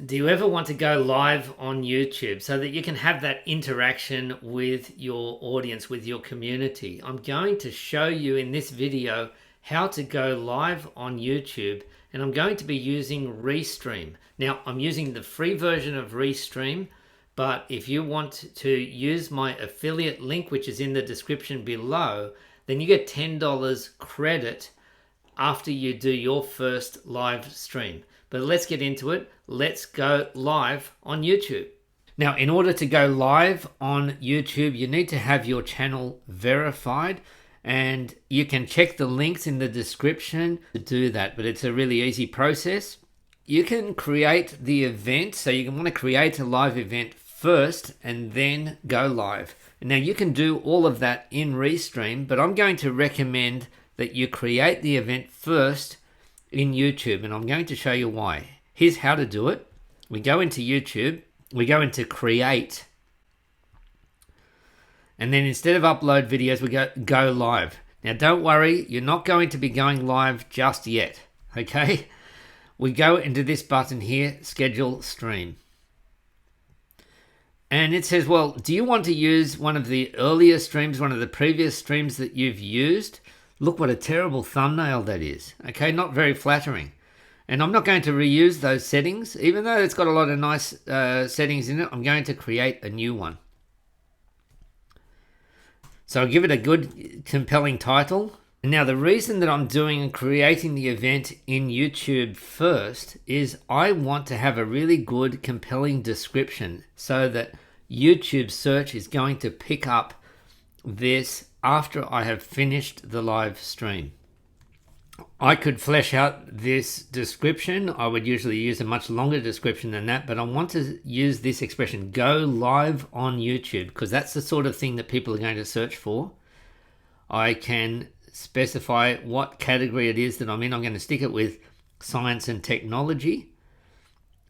Do you ever want to go live on YouTube so that you can have that interaction with your audience, with your community? I'm going to show you in this video how to go live on YouTube, and I'm going to be using Restream. Now, I'm using the free version of Restream, but if you want to use my affiliate link, which is in the description below, then you get $10 credit after you do your first live stream. But let's get into it. Let's go live on YouTube. Now, in order to go live on YouTube, you need to have your channel verified, and you can check the links in the description to do that, but it's a really easy process. You can create the event, so you can want to create a live event first and then go live. Now, you can do all of that in Restream, but I'm going to recommend that you create the event first in YouTube, and I'm going to show you why. Here's how to do it. We go into YouTube, we go into create, and then instead of upload videos, we go live. Now don't worry, you're not going to be going live just yet, okay? We go into this button here, schedule stream. And it says, well, do you want to use one of the earlier streams, one of the previous streams that you've used? Look what a terrible thumbnail that is. Okay, not very flattering. And I'm not going to reuse those settings. Even though it's got a lot of nice settings in it, I'm going to create a new one. So I'll give it a good, compelling title. Now, the reason that I'm doing and creating the event in YouTube first is I want to have a really good, compelling description so that YouTube search is going to pick up this after I have finished the live stream. I could flesh out this description. I would usually use a much longer description than that, but I want to use this expression, go live on YouTube, because that's the sort of thing that people are going to search for. I can specify what category it is that I'm in. I'm going to stick it with science and technology,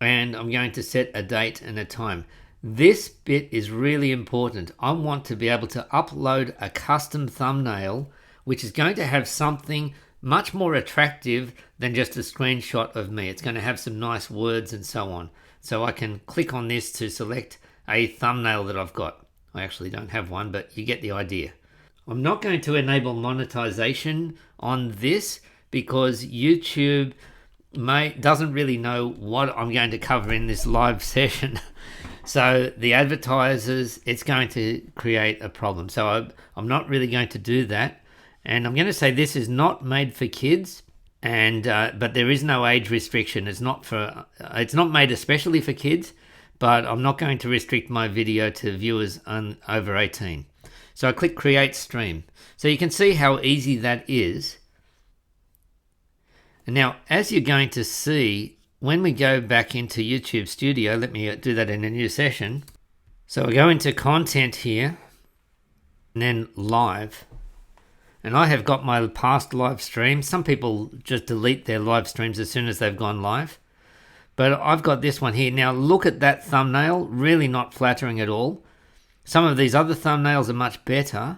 and I'm going to set a date and a time. This bit is really important. I want to be able to upload a custom thumbnail, which is going to have something much more attractive than just a screenshot of me. It's going to have some nice words and so on. So I can click on this to select a thumbnail that I've got. I actually don't have one, but you get the idea. I'm not going to enable monetization on this because YouTube doesn't really know what I'm going to cover in this live session. So the advertisers, it's going to create a problem. So I'm not really going to do that. And I'm going to say this is not made for kids, and but there is no age restriction. It's not made especially for kids, but I'm not going to restrict my video to viewers over 18. So I click create stream. So you can see how easy that is. And now, as you're going to see, when we go back into YouTube Studio, let me do that in a new session. So I go into content here, and then live. And I have got my past live streams. Some people just delete their live streams as soon as they've gone live. But I've got this one here. Now look at that thumbnail, really not flattering at all. Some of these other thumbnails are much better.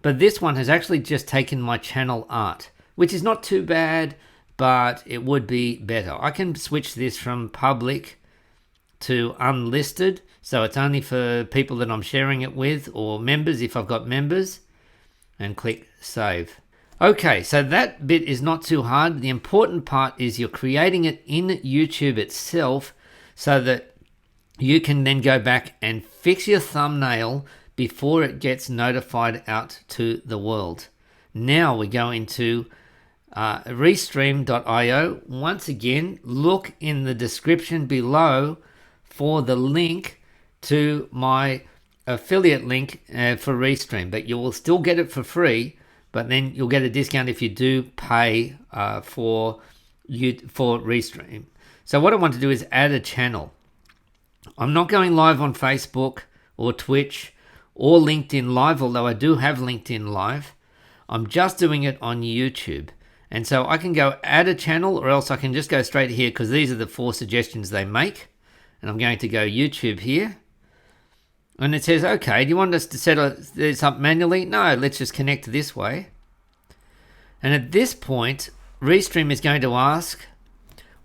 But this one has actually just taken my channel art, which is not too bad, but it would be better. I can switch this from public to unlisted, so it's only for people that I'm sharing it with, or members if I've got members, and click save. Okay, so that bit is not too hard. The important part is you're creating it in YouTube itself so that you can then go back and fix your thumbnail before it gets notified out to the world. Now we go into Restream.io. Once again, look in the description below for the link to my affiliate link for Restream, but you will still get it for free, but then you'll get a discount if you do pay for Restream. So what I want to do is add a channel. I'm not going live on Facebook or Twitch or LinkedIn Live, although I do have LinkedIn Live. I'm just doing it on YouTube. And so I can go add a channel, or else I can just go straight here because these are the 4 suggestions they make. And I'm going to go YouTube here. And it says, okay, do you want us to set this up manually? No, let's just connect this way. And at this point, Restream is going to ask,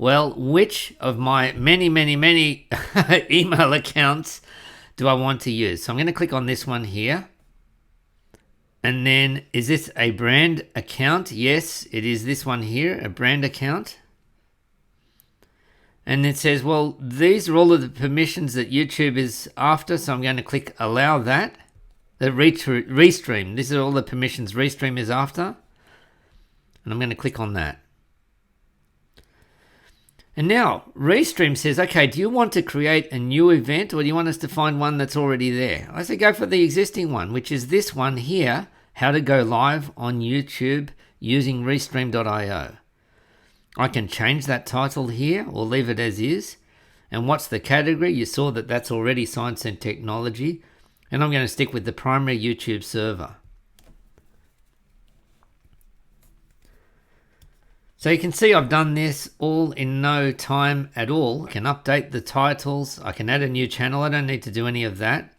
Well, which of my many email accounts do I want to use? So I'm going to click on this one here. And then, is this a brand account? Yes, it is this one here, a brand account. And it says, well, these are all of the permissions that YouTube is after. So I'm going to click allow that. The Restream, this is all the permissions Restream is after. And I'm going to click on that. And now Restream says, okay, do you want to create a new event or do you want us to find one that's already there? I say go for the existing one, which is this one here, how to go live on YouTube using Restream.io. I can change that title here or leave it as is. And what's the category? You saw that that's already science and technology. And I'm going to stick with the primary YouTube server. So you can see I've done this all in no time at all. I can update the titles. I can add a new channel. I don't need to do any of that.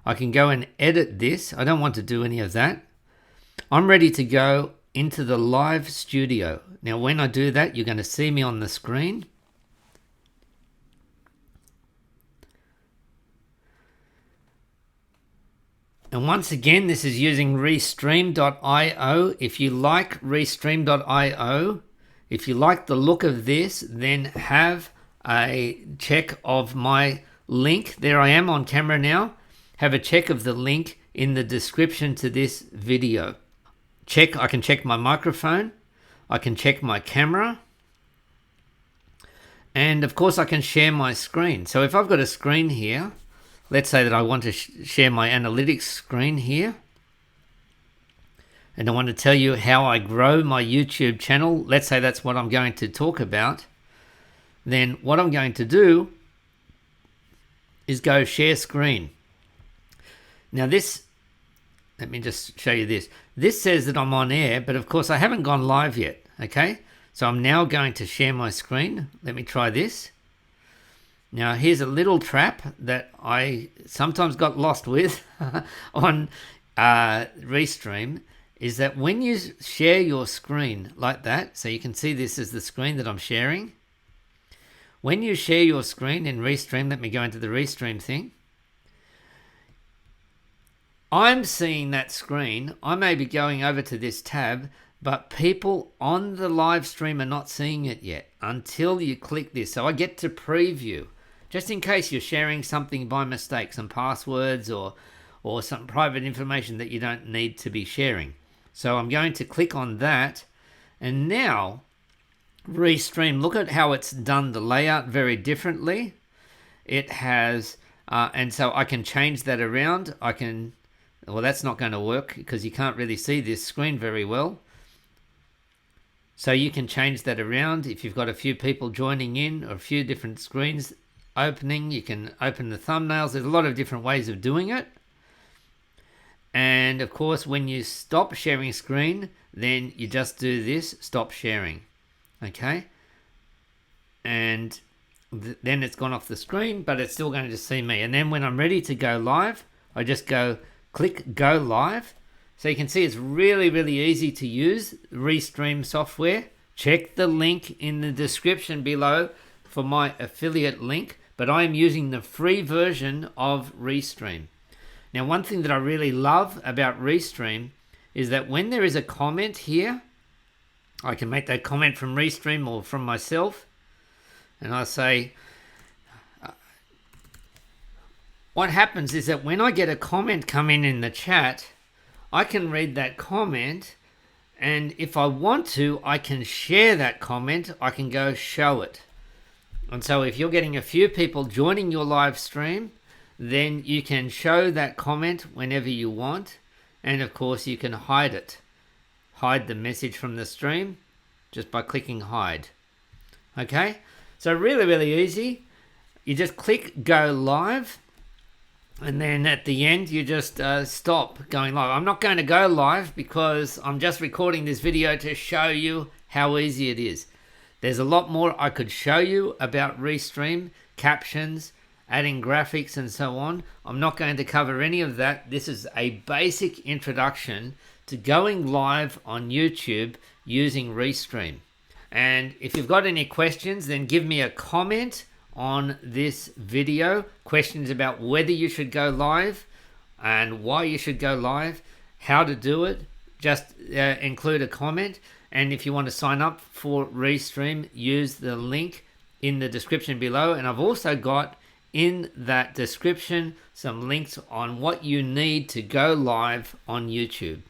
I can go and edit this. I don't want to do any of that. I'm ready to go into the live studio. Now, when I do that, you're going to see me on the screen. And once again, this is using Restream.io. If you like Restream.io, if you like the look of this, then have a check of my link. There I am on camera now. Have a check of the link in the description to this video. I can check my microphone. I can check my camera. And of course I can share my screen. So if I've got a screen here, let's say that I want to share my analytics screen here. And I want to tell you how I grow my YouTube channel. Let's say that's what I'm going to talk about. Then what I'm going to do is go share screen. Now this, let me just show you this. This says that I'm on air, but of course I haven't gone live yet. Okay, so I'm now going to share my screen. Let me try this. Now here's a little trap that I sometimes got lost with on Restream. Is that when you share your screen like that, so you can see this is the screen that I'm sharing. When you share your screen in Restream, let me go into the Restream thing. I'm seeing that screen. I may be going over to this tab, but people on the live stream are not seeing it yet until you click this. So I get to preview, just in case you're sharing something by mistake, some passwords or some private information that you don't need to be sharing. So I'm going to click on that, and now Restream, look at how it's done the layout very differently. It has, and so I can change that around. Well, that's not going to work because you can't really see this screen very well. So you can change that around. If you've got a few people joining in or a few different screens opening, you can open the thumbnails. There's a lot of different ways of doing it. And of course, when you stop sharing screen, then you just do this, stop sharing. Okay. And then it's gone off the screen, but it's still going to see me. And then when I'm ready to go live, I just click go live. So you can see it's really easy to use Restream software. Check the link in the description below for my affiliate link, but I am using the free version of Restream. Now, one thing that I really love about Restream is that when there is a comment here, I can make that comment from Restream or from myself, and I say, what happens is that when I get a comment come in the chat, I can read that comment, and if I want to, I can share that comment. I can go show it. And so if you're getting a few people joining your live stream, then you can show that comment whenever you want. And of course, you can hide it. Hide the message from the stream just by clicking hide. Okay, so really easy. You just click go live, and then at the end you just stop going live. I'm not going to go live because I'm just recording this video to show you how easy it is. There's a lot more I could show you about Restream, captions, adding graphics and so on. I'm not going to cover any of that. This is a basic introduction to going live on YouTube using Restream. And if you've got any questions, then give me a comment on this video. Questions about whether you should go live and why you should go live, how to do it, just include a comment. And if you want to sign up for Restream, use the link in the description below. And I've also got in that description some links on what you need to go live on YouTube.